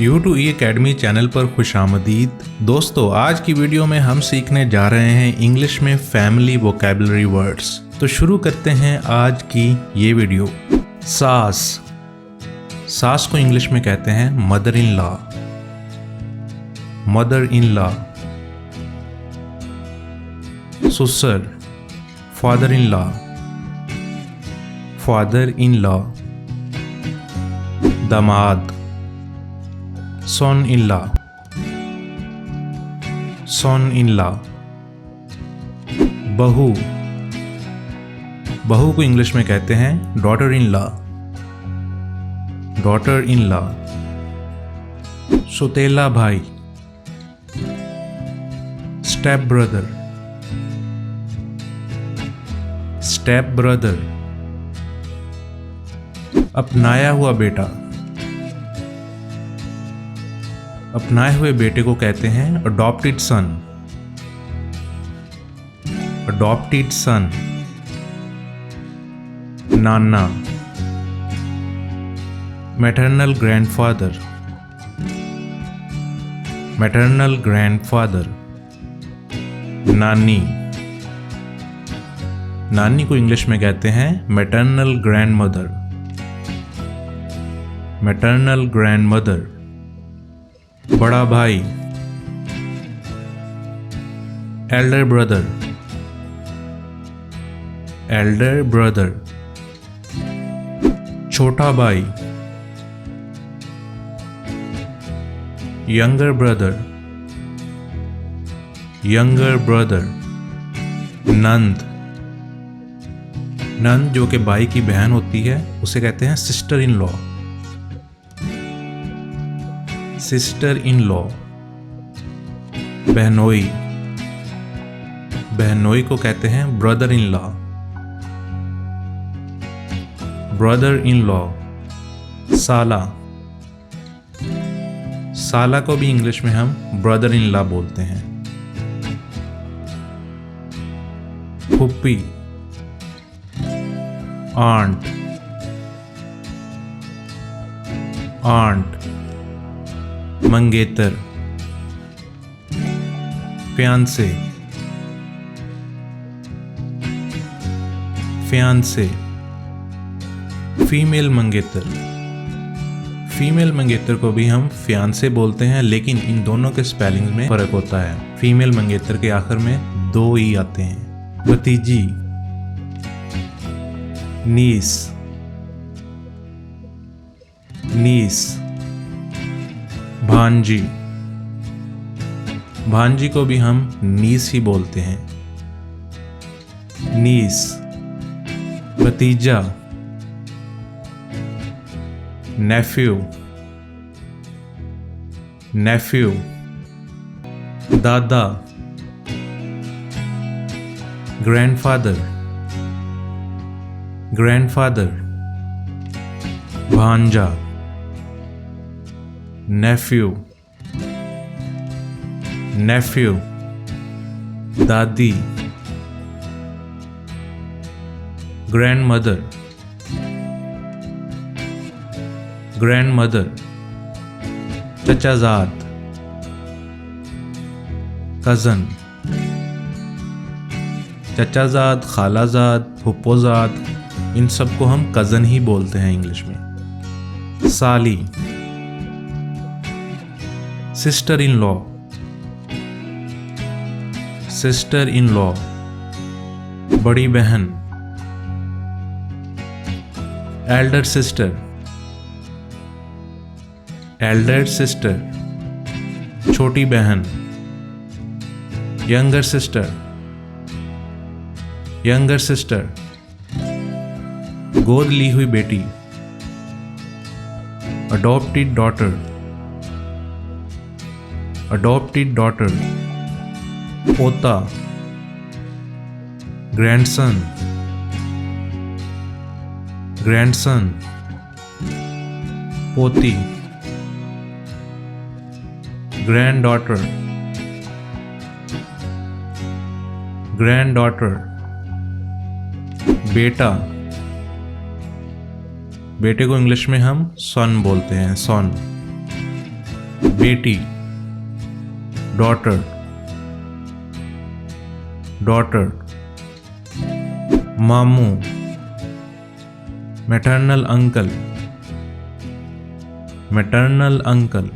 U2 E Academy channel पर खुशामदीद। दोस्तों, आज की वीडियो में हम सीखने जा रहे हैं इंग्लिश में फैमिली वोकैबुलरी वर्ड्स। तो शुरू करते हैं आज की ये वीडियो। सास। सास को इंग्लिश में कहते हैं mother in law. Mother in law. ससुर, father in law. Father in law. दामाद, son in law। son in law। बहू। बहू को इंग्लिश में कहते हैं daughter in law. Daughter in law. सौतेला भाई, स्टेप ब्रदर। Step brother. अपनाया हुआ बेटा। अपनाए हुए बेटे को कहते हैं अडॉप्टेड सन। अडॉप्टेड सन। नाना। Maternal grandfather. Maternal grandfather. नानी। नानी को इंग्लिश में कहते हैं मैटरनल ग्रैंडमदर। Maternal grandmother. बड़ा भाई, एल्डर ब्रदर। Elder brother. छोटा भाई, यंगर ब्रदर। Younger brother. नंद। नंद जो कि भाई की बहन होती है उसे कहते हैं sister in law. Sister in law. बहनोई। बहनोई को कहते हैं brother in law. Brother in law. साला। साला को भी इंग्लिश में हम ब्रदर इन लॉ बोलते हैं। फुप्पी। आंट। आंट। मंगेतर। फियांसे। फियांसे। फीमेल मंगेतर। फीमेल मंगेतर को भी हम फियांसे बोलते हैं, लेकिन इन दोनों के स्पेलिंग में फर्क होता है। फीमेल मंगेतर के आखिर में 2 ई आते हैं। भतीजी। नीस। नीस। भांजी। भांजी को भी हम नीस ही बोलते हैं। नीस। भतीजा। नेफ्यू। नेफ्यू। दादा। ग्रैंडफादर। ग्रैंडफादर। भांजा। नेफ्यू। नेफ्यू। दादी। ग्रैंडमदर। ग्रैंडमदर। चचाजाद। कज़न। चचाजाद, खालाजाद, फुप्पोजाद, इन सबको हम कज़न ही बोलते हैं इंग्लिश में। साली। Sister in law. Sister in law. बड़ी बहन। Elder sister. Elder sister. छोटी बहन। Younger sister. Younger sister. गोद ली हुई बेटी। Adopted daughter. Adopted daughter. पोता। ग्रैंडसन। ग्रैंडसन। पोती। Grand daughter. Grand daughter. बेटा। बेटे को इंग्लिश में हम सन बोलते हैं, सन। बेटी, डॉटर, डॉटर, मामू, मैटरनल अंकल, मैटरनल अंकल,